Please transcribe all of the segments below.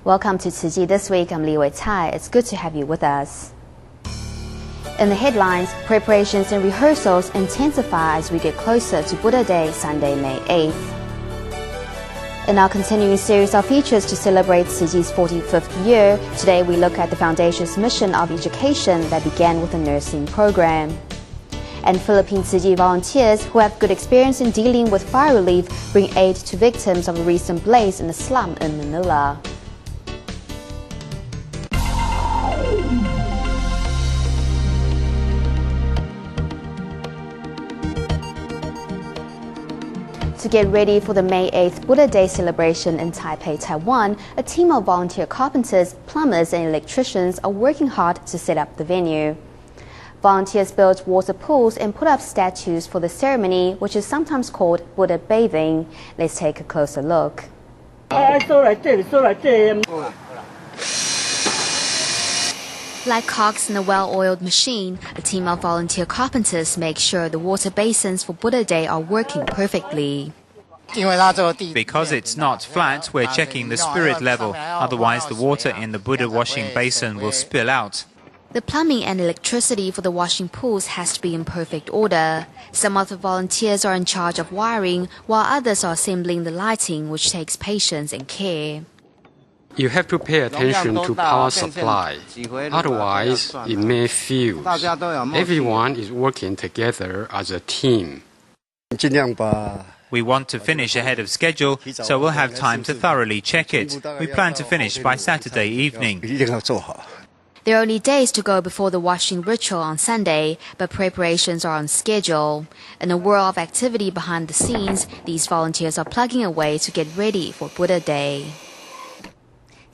Welcome to TzuChi This Week. I'm TzuChi. It's good to have you with us. In the headlines, preparations and rehearsals intensify as we get closer to Buddha Day, Sunday, May 8th. In our continuing series of features to celebrate TzuChi's 45th year, today we look at the Foundation's mission of education that began with a nursing program. And Philippine TzuChi volunteers who have good experience in dealing with fire relief bring aid to victims of a recent blaze in a slum in Manila. To get ready for the May 8th Buddha Day celebration in Taipei, Taiwan, a team of volunteer carpenters, plumbers and electricians are working hard to set up the venue. Volunteers built water pools and put up statues for the ceremony, which is sometimes called Buddha bathing. Let's take a closer look. Like cogs in a well-oiled machine, a team of volunteer carpenters make sure the water basins for Buddha Day are working perfectly. Because it's not flat, we're checking the spirit level, otherwise the water in the Buddha washing basin will spill out. The plumbing and electricity for the washing pools has to be in perfect order. Some of the volunteers are in charge of wiring, while others are assembling the lighting, which takes patience and care. You have to pay attention to power supply, otherwise it may fuse. Everyone is working together as a team. We want to finish ahead of schedule, so we'll have time to thoroughly check it. We plan to finish by Saturday evening. There are only days to go before the washing ritual on Sunday, but preparations are on schedule. In a whirl of activity behind the scenes, these volunteers are plugging away to get ready for Buddha Day.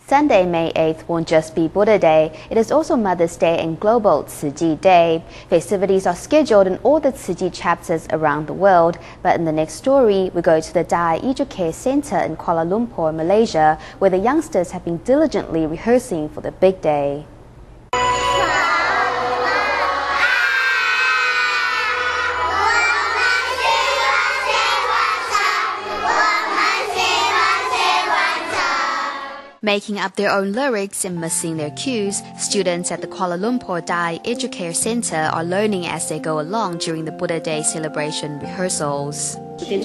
Sunday, May 8th won't just be Buddha Day, it is also Mother's Day and Global TzuChi Day. Festivities are scheduled in all the TzuChi chapters around the world, but in the next story, we go to the Dai Educare Center in Kuala Lumpur, Malaysia, where the youngsters have been diligently rehearsing for the big day. Making up their own lyrics and missing their cues, students at the Kuala Lumpur Dai Educare Center are learning as they go along during the Buddha Day celebration rehearsals. We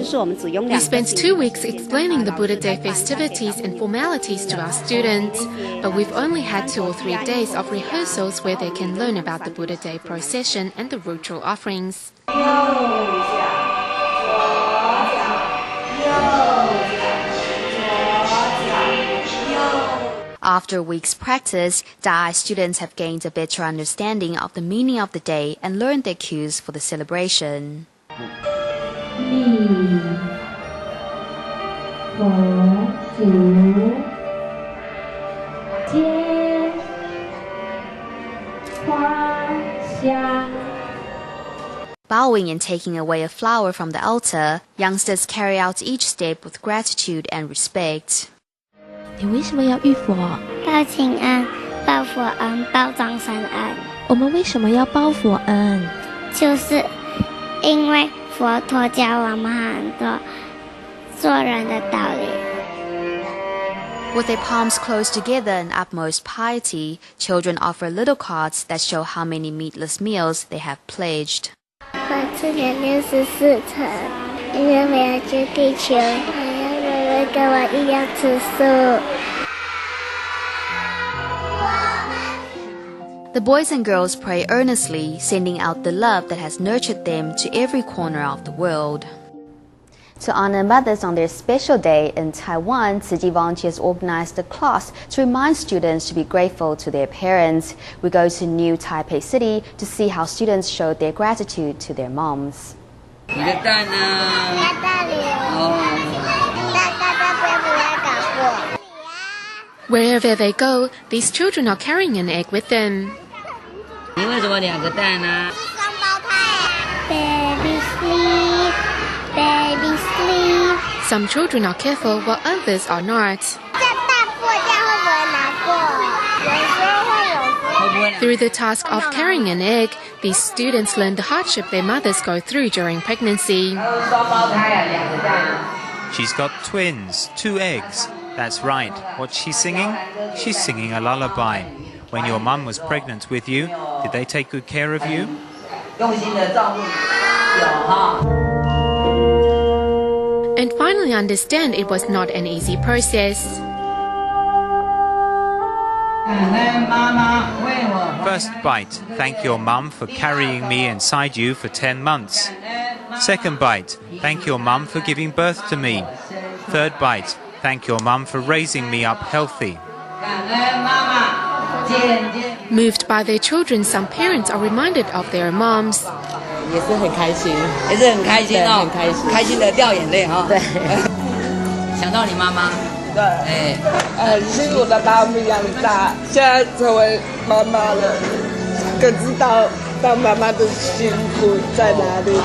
spent 2 weeks explaining the Buddha Day festivities and formalities to our students, but we've only had 2 or 3 days of rehearsals where they can learn about the Buddha Day procession and the ritual offerings. After a week's practice, Dai students have gained a better understanding of the meaning of the day and learned their cues for the celebration. Bowing and taking away a flower from the altar, youngsters carry out each step with gratitude and respect. 你为什么要浴佛？报请安、报佛恩、报众生恩。我们为什么要报佛恩？就是因为佛陀教我们很多做人的道理。With their palms close together in utmost piety, children offer little cards that show how many meatless meals they have pledged. 我吃点64层，因为我要去地球。 跟我一样吃素。 The boys and girls pray earnestly, sending out the love that has nurtured them to every corner of the world. To honor mothers on their special day in Taiwan, TzuChi volunteers organized a class to remind students to be grateful to their parents. We go to New Taipei City to see how students showed their gratitude to their moms. Wherever they go, these children are carrying an egg with them. Baby sleep, baby sleep. Some children are careful while others are not. Through the task of carrying an egg, these students learn the hardship their mothers go through during pregnancy. She's got twins, 2 eggs. That's right. What's she singing? She's singing a lullaby. When your mum was pregnant with you, did they take good care of you? And finally understand it was not an easy process. First bite, thank your mum for carrying me inside you for 10 months. Second bite, thank your mum for giving birth to me. Third bite, thank your mum for raising me up healthy. Moved by their children, some parents are reminded of their moms. 也是很开心，也是很开心哦，很开心，开心的掉眼泪哈。对，想到你妈妈，对，很辛苦的把我们养大，现在成为妈妈了，更知道当妈妈的辛苦在哪里。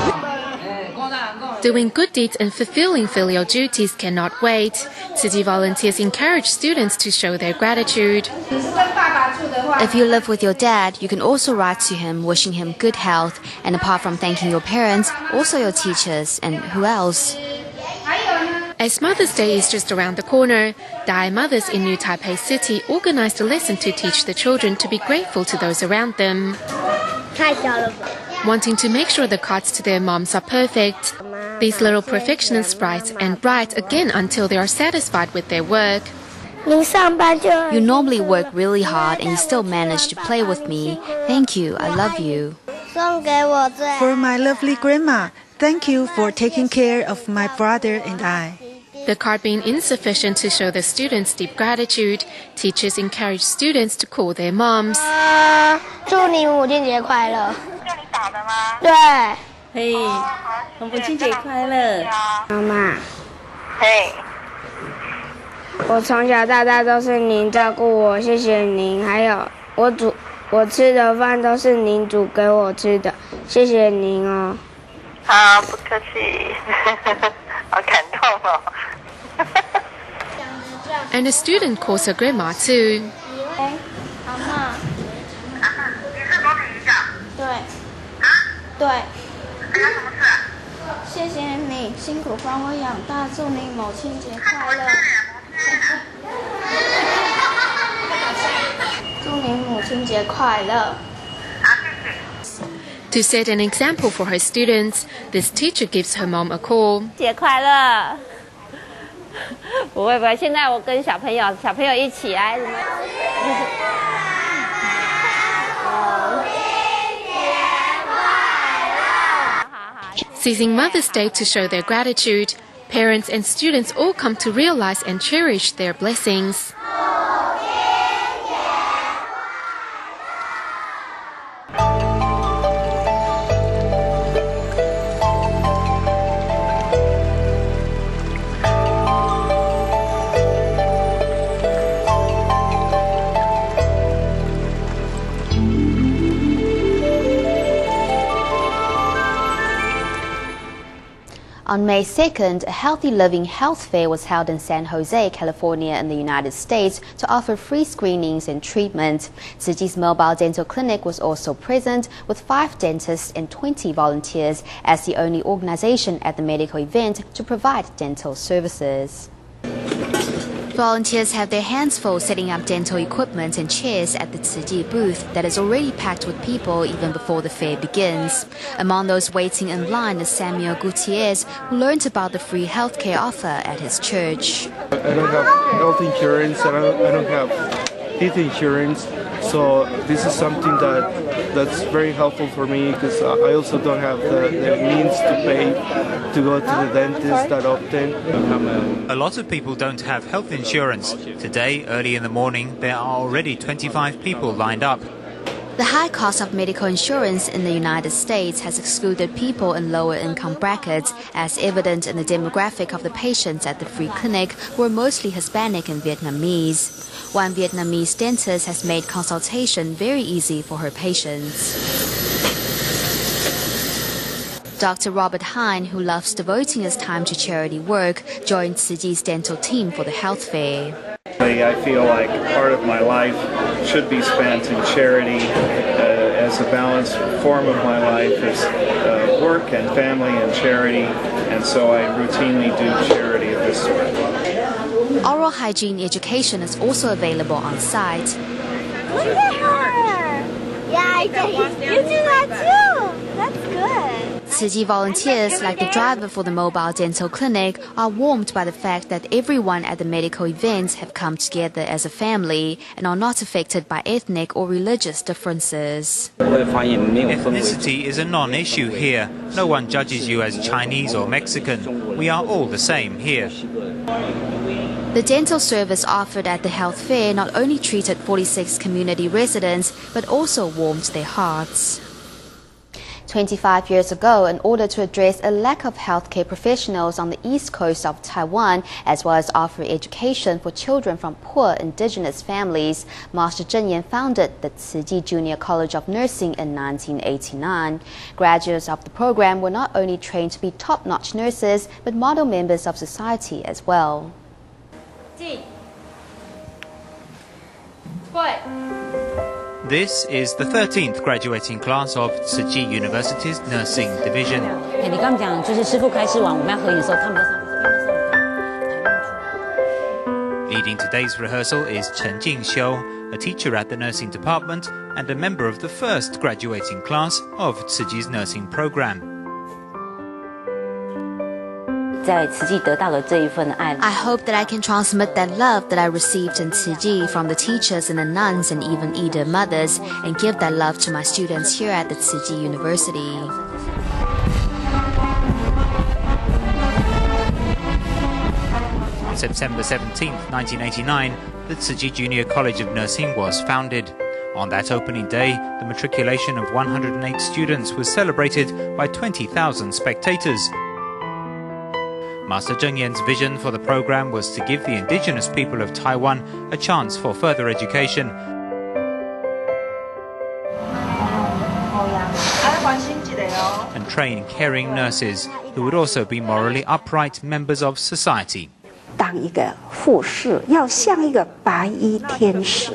Doing good deeds and fulfilling filial duties cannot wait. TzuChi volunteers encourage students to show their gratitude. If you live with your dad, you can also write to him wishing him good health, and apart from thanking your parents, also your teachers, and who else? As Mother's Day is just around the corner, Dai mothers in New Taipei City organized a lesson to teach the children to be grateful to those around them. Wanting to make sure the cards to their moms are perfect, these little perfectionists write and write again until they are satisfied with their work. You normally work really hard and you still manage to play with me. Thank you, I love you. For my lovely grandma, thank you for taking care of my brother and I. The card being insufficient to show the students deep gratitude, teachers encourage students to call their moms. 祝你母亲节快乐。叫你打的吗？对。嘿，母亲节快乐。妈妈。嘿。我从小到大都是您照顾我，谢谢您。还有我吃的饭都是您煮给我吃的，谢谢您哦。好，不客气，好感动哦。And a student calls her grandma too. 阿嬷。你是罗品长？对。啊？对。还有什么事？谢谢你辛苦把我养大，祝你母亲节快乐。祝你母亲节快乐。 To set an example for her students, this teacher gives her mom a call. 节快乐！不会，现在我跟小朋友一起来。Seizing Mother's Day to show their gratitude, parents and students all come to realize and cherish their blessings. On May 2nd, a Healthy Living Health Fair was held in San Jose, California in the United States to offer free screenings and treatment. TzuChi's mobile dental clinic was also present with 5 dentists and 20 volunteers as the only organization at the medical event to provide dental services. Volunteers have their hands full setting up dental equipment and chairs at the TzuChi booth that is already packed with people even before the fair begins. Among those waiting in line is Samuel Gutierrez, who learned about the free healthcare offer at his church. I don't have health insurance, and I don't have teeth insurance, so this is something that's very helpful for me because I also don't have the means to pay to go to the dentist that often. A lot of people don't have health insurance. Today, early in the morning, there are already 25 people lined up. The high cost of medical insurance in the United States has excluded people in lower income brackets, as evident in the demographic of the patients at the free clinic, who are mostly Hispanic and Vietnamese. One Vietnamese dentist has made consultation very easy for her patients. Dr. Robert Hine, who loves devoting his time to charity work, joined TzuChi's dental team for the health fair. I feel like part of my life should be spent in charity as a balanced form of my life is work and family and charity, and so I routinely do charity of this sort. Oral hygiene education is also available on site. Look at her! Yeah, you do that too! That's good. TzuChi volunteers, like the driver for the mobile dental clinic, are warmed by the fact that everyone at the medical events have come together as a family and are not affected by ethnic or religious differences. Ethnicity is a non-issue here. No one judges you as Chinese or Mexican. We are all the same here. The dental service offered at the health fair not only treated 46 community residents, but also warmed their hearts. 25 years ago, in order to address a lack of healthcare professionals on the east coast of Taiwan, as well as offer education for children from poor indigenous families, Master Zheng Yan founded the TzuChi Junior College of Nursing in 1989. Graduates of the program were not only trained to be top-notch nurses, but model members of society as well. This is the 13th graduating class of TzuChi University's Nursing Division. Leading today's rehearsal is Chen Jingxiu, a teacher at the nursing department and a member of the first graduating class of TzuChi's nursing program. I hope that I can transmit that love that I received in TzuChi from the teachers and the nuns and even either mothers, and give that love to my students here at the TzuChi University. On September 17, 1989, the TzuChi Junior College of Nursing was founded. On that opening day, the matriculation of 108 students was celebrated by 20,000 spectators. Master Zheng Yan's vision for the program was to give the indigenous people of Taiwan a chance for further education. And train caring nurses who would also be morally upright members of society. 当一个护士要像一个白衣天使，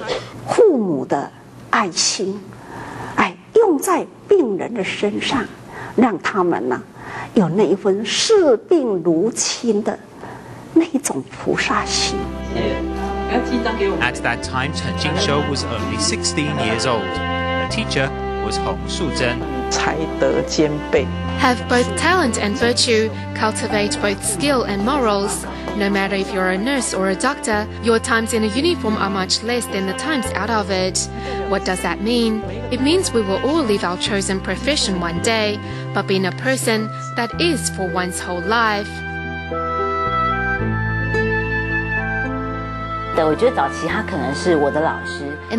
父母的爱心，用在病人的身上，让他们呢。 有那一份视病如亲的那种菩萨心。 At that time, Chen Jingxiu was only 16 years old. Her teacher was Hong Shuzhen. 才德兼备。 Have both talent and virtue, cultivate both skill and morals. No matter if you're a nurse or a doctor, your times in a uniform are much less than the times out of it. What does that mean? It means we will all leave our chosen profession one day, but being a person that is for one's whole life. In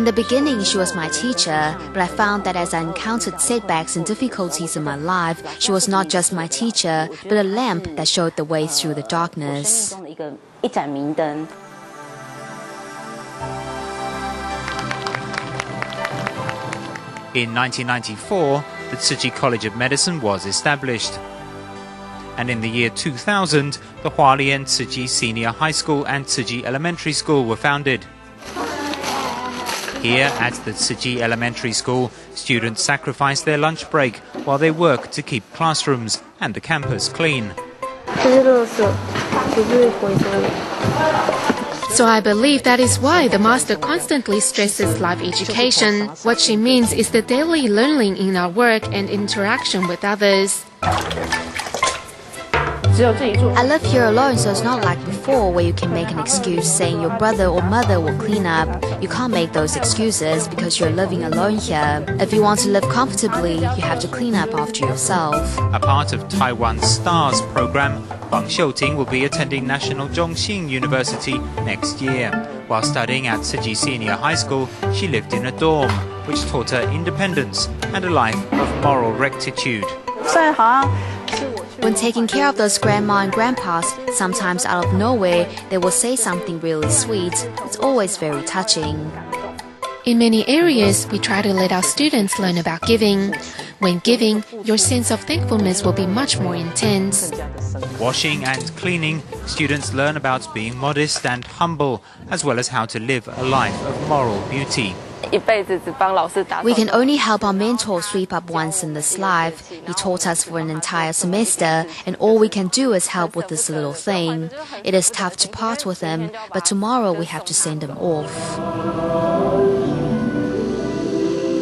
the beginning, she was my teacher, but I found that as I encountered setbacks and difficulties in my life, she was not just my teacher, but a lamp that showed the way through the darkness. In 1994, the TzuChi College of Medicine was established. And in the year 2000, the Hualien TzuChi Senior High School and TzuChi Elementary School were founded. Here at the TzuChi Elementary School, students sacrifice their lunch break while they work to keep classrooms and the campus clean. So I believe that is why the master constantly stresses life education. What she means is the daily learning in our work and interaction with others. I live here alone, so it's not like before where you can make an excuse saying your brother or mother will clean up. You can't make those excuses because you're living alone here. If you want to live comfortably, you have to clean up after yourself. A part of Taiwan's STARS program, Huang Xiuting will be attending National Zhongxing University next year. While studying at TzuChi Senior High School, she lived in a dorm, which taught her independence and a life of moral rectitude. When taking care of those grandma and grandpas, sometimes out of nowhere, they will say something really sweet. It's always very touching. In many areas, we try to let our students learn about giving. When giving, your sense of thankfulness will be much more intense. Washing and cleaning, students learn about being modest and humble, as well as how to live a life of moral beauty. We can only help our mentor sweep up once in this life. He taught us for an entire semester, and all we can do is help with this little thing. It is tough to part with him, but tomorrow we have to send him off.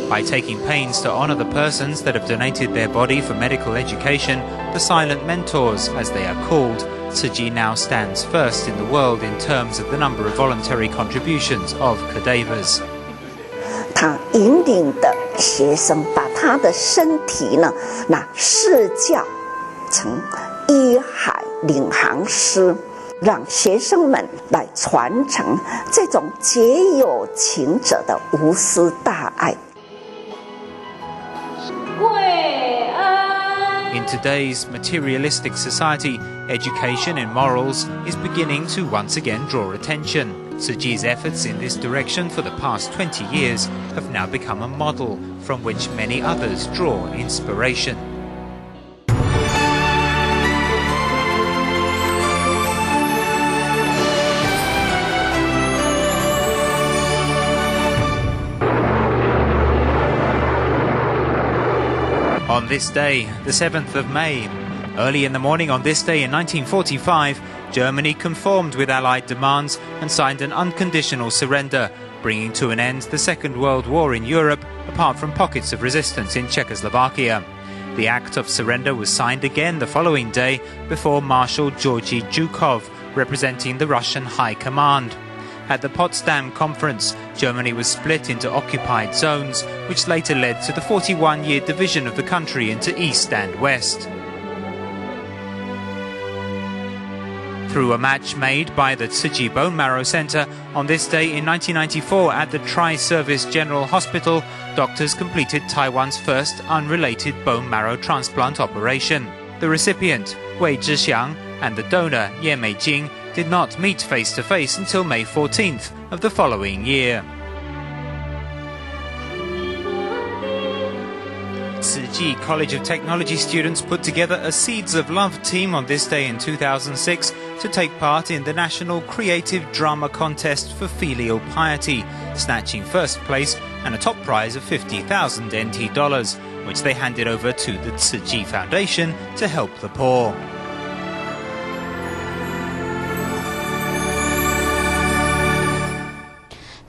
By taking pains to honor the persons that have donated their body for medical education, the silent mentors, as they are called, TzuChi now stands first in the world in terms of the number of voluntary contributions of cadavers. 他引领的学生把他的身体呢，施教成医海领航师，让学生们来传承这种结有情者的无私大爱。 In today's materialistic society, education in morals is beginning to once again draw attention. TzuChi's efforts in this direction for the past 20 years have now become a model from which many others draw inspiration. On this day, the 7th of May, early in the morning on this day in 1945, Germany conformed with Allied demands and signed an unconditional surrender, bringing to an end the Second World War in Europe, apart from pockets of resistance in Czechoslovakia. The act of surrender was signed again the following day before Marshal TzuChi Zhukov, representing the Russian High Command. At the Potsdam Conference, Germany was split into occupied zones, which later led to the 41-year division of the country into East and West. Through a match made by the TzuChi Bone Marrow Center, on this day in 1994 at the Tri-Service General Hospital, doctors completed Taiwan's first unrelated bone marrow transplant operation. The recipient, Wei Zhixiang, and the donor, Ye Meijing, did not meet face-to-face until May 14th of the following year. TzuChi College of Technology students put together a Seeds of Love team on this day in 2006 to take part in the National Creative Drama Contest for Filial Piety, snatching first place and a top prize of 50,000 NT dollars, which they handed over to the TzuChi Foundation to help the poor.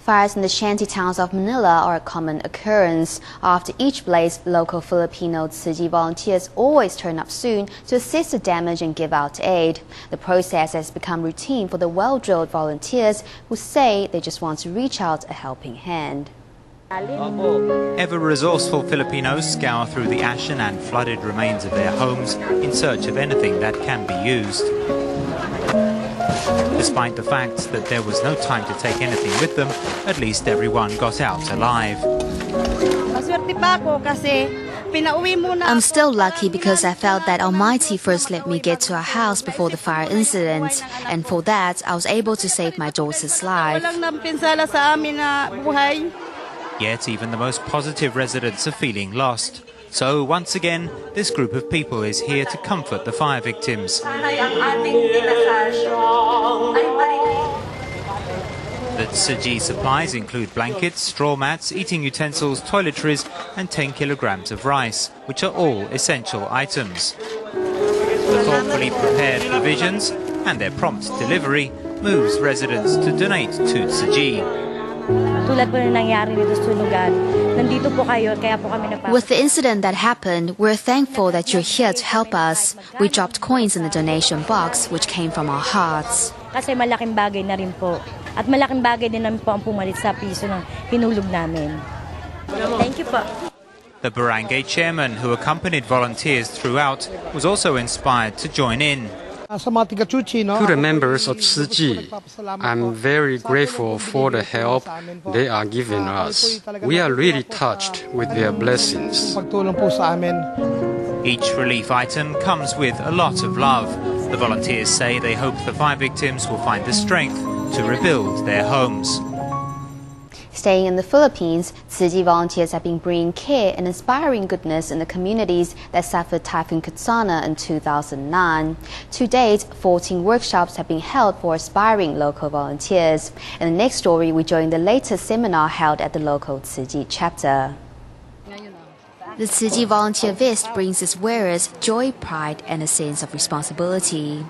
Fires in the shanty towns of Manila are a common occurrence. After each blaze, local Filipino TzuChi volunteers always turn up soon to assist the damage and give out aid. The process has become routine for the well-drilled volunteers who say they just want to reach out a helping hand. Ever-resourceful Filipinos scour through the ashen and flooded remains of their homes in search of anything that can be used. Despite the fact that there was no time to take anything with them, at least everyone got out alive. I'm still lucky because I felt that Almighty first let me get to our house before the fire incident, and for that I was able to save my daughter's life. Yet even the most positive residents are feeling lost. So once again, this group of people is here to comfort the fire victims. The TzuChi supplies include blankets, straw mats, eating utensils, toiletries and 10 kilograms of rice, which are all essential items. The thoughtfully prepared provisions and their prompt delivery moves residents to donate to TzuChi. With the incident that happened, we're thankful that you're here to help us. We dropped coins in the donation box, which came from our hearts. Kasi malaking bagay na rin po. At malaking bagay din namin po ang pumalit sa piso ng hinulog namin. Thank you po. The barangay chairman, who accompanied volunteers throughout, was also inspired to join in. To the members of TzuChi, I'm very grateful for the help they are giving us. We are really touched with their blessings. Each relief item comes with a lot of love. The volunteers say they hope the fire victims will find the strength to rebuild their homes. Staying in the Philippines, TzuChi volunteers have been bringing care and inspiring goodness in the communities that suffered Typhoon Katsana in 2009. To date, 14 workshops have been held for aspiring local volunteers. In the next story, we join the latest seminar held at the local TzuChi chapter. The TzuChi volunteer vest brings its wearers joy, pride, and a sense of responsibility.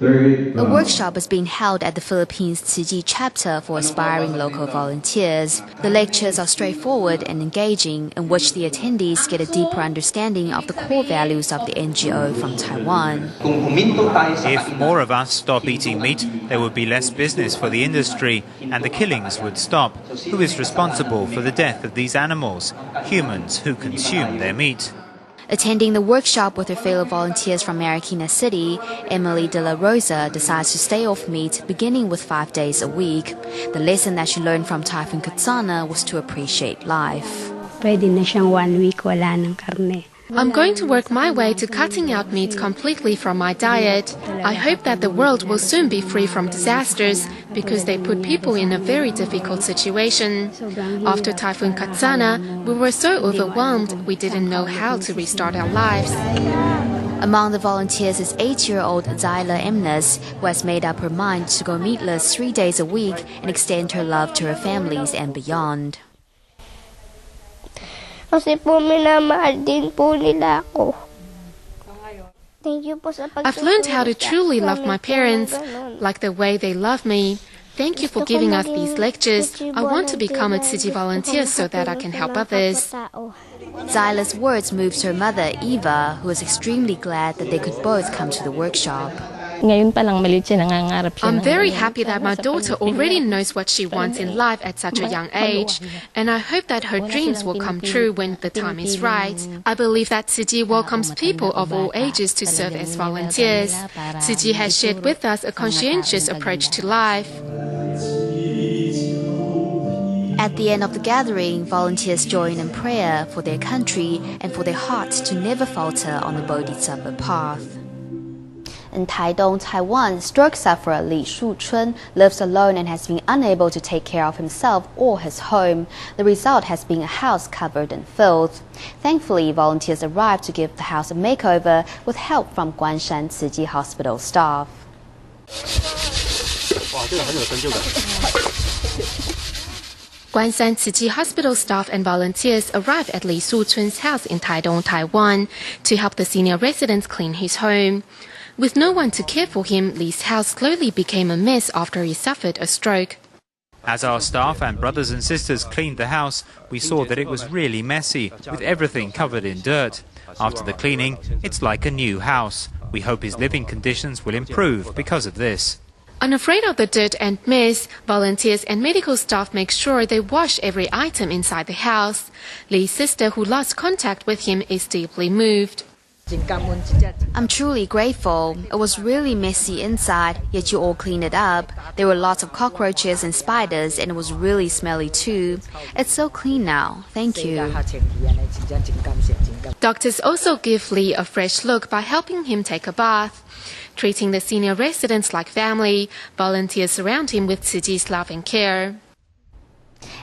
A workshop is being held at the Philippines TzuChi chapter for aspiring local volunteers. The lectures are straightforward and engaging, in which the attendees get a deeper understanding of the core values of the NGO from Taiwan. If more of us stop eating meat, there would be less business for the industry and the killings would stop. Who is responsible for the death of these animals? Humans who consume their meat. Attending the workshop with her fellow volunteers from Marikina City, Emily De La Rosa decides to stay off meat, beginning with 5 days a week. The lesson that she learned from Typhoon Katsana was to appreciate life. Pwede na siyang 1 week wala ng karne. I'm going to work my way to cutting out meat completely from my diet. I hope that the world will soon be free from disasters because they put people in a very difficult situation. After Typhoon Katsana, we were so overwhelmed we didn't know how to restart our lives. Among the volunteers is 8-year-old Zyla Emnes, who has made up her mind to go meatless 3 days a week and extend her love to her families and beyond. Kasi po minamahal din po nila ako. Thank you po sa I've learned how to truly love my parents, like the way they love me. Thank you for giving us these lectures. I want to become a TzuChi volunteer so that I can help others. Zyla's words moved her mother, Eva, who was extremely glad that they could both come to the workshop. I'm very happy that my daughter already knows what she wants in life at such a young age, and I hope that her dreams will come true when the time is right. I believe that TzuChi welcomes people of all ages to serve as volunteers. TzuChi has shared with us a conscientious approach to life. At the end of the gathering, volunteers join in prayer for their country and for their hearts to never falter on the Bodhisattva path. In Taidong, Taiwan, stroke sufferer Li Shuchun lives alone and has been unable to take care of himself or his home. The result has been a house covered in filth. Thankfully, volunteers arrived to give the house a makeover with help from Guanshan TzuChi Hospital staff. Guanshan TzuChi Hospital staff and volunteers arrived at Li Shuchun's house in Taidong, Taiwan, to help the senior residents clean his home. With no one to care for him, Li's house slowly became a mess after he suffered a stroke. As our staff and brothers and sisters cleaned the house, we saw that it was really messy, with everything covered in dirt. After the cleaning, it's like a new house. We hope his living conditions will improve because of this. Unafraid of the dirt and mess, volunteers and medical staff make sure they wash every item inside the house. Li's sister, who lost contact with him, is deeply moved. I'm truly grateful. It was really messy inside, yet you all cleaned it up. There were lots of cockroaches and spiders, and it was really smelly too. It's so clean now. Thank you. Doctors also give Li a fresh look by helping him take a bath. Treating the senior residents like family, volunteers surround him with TzuChi's love and care.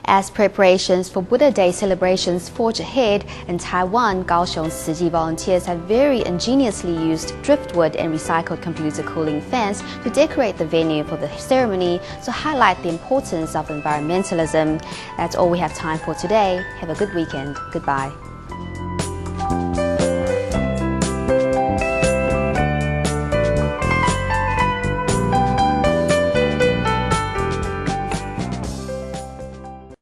As preparations for Buddha Day celebrations forge ahead, in Taiwan, Kaohsiung's TzuChi volunteers have very ingeniously used driftwood and recycled computer cooling fans to decorate the venue for the ceremony to highlight the importance of environmentalism. That's all we have time for today. Have a good weekend. Goodbye.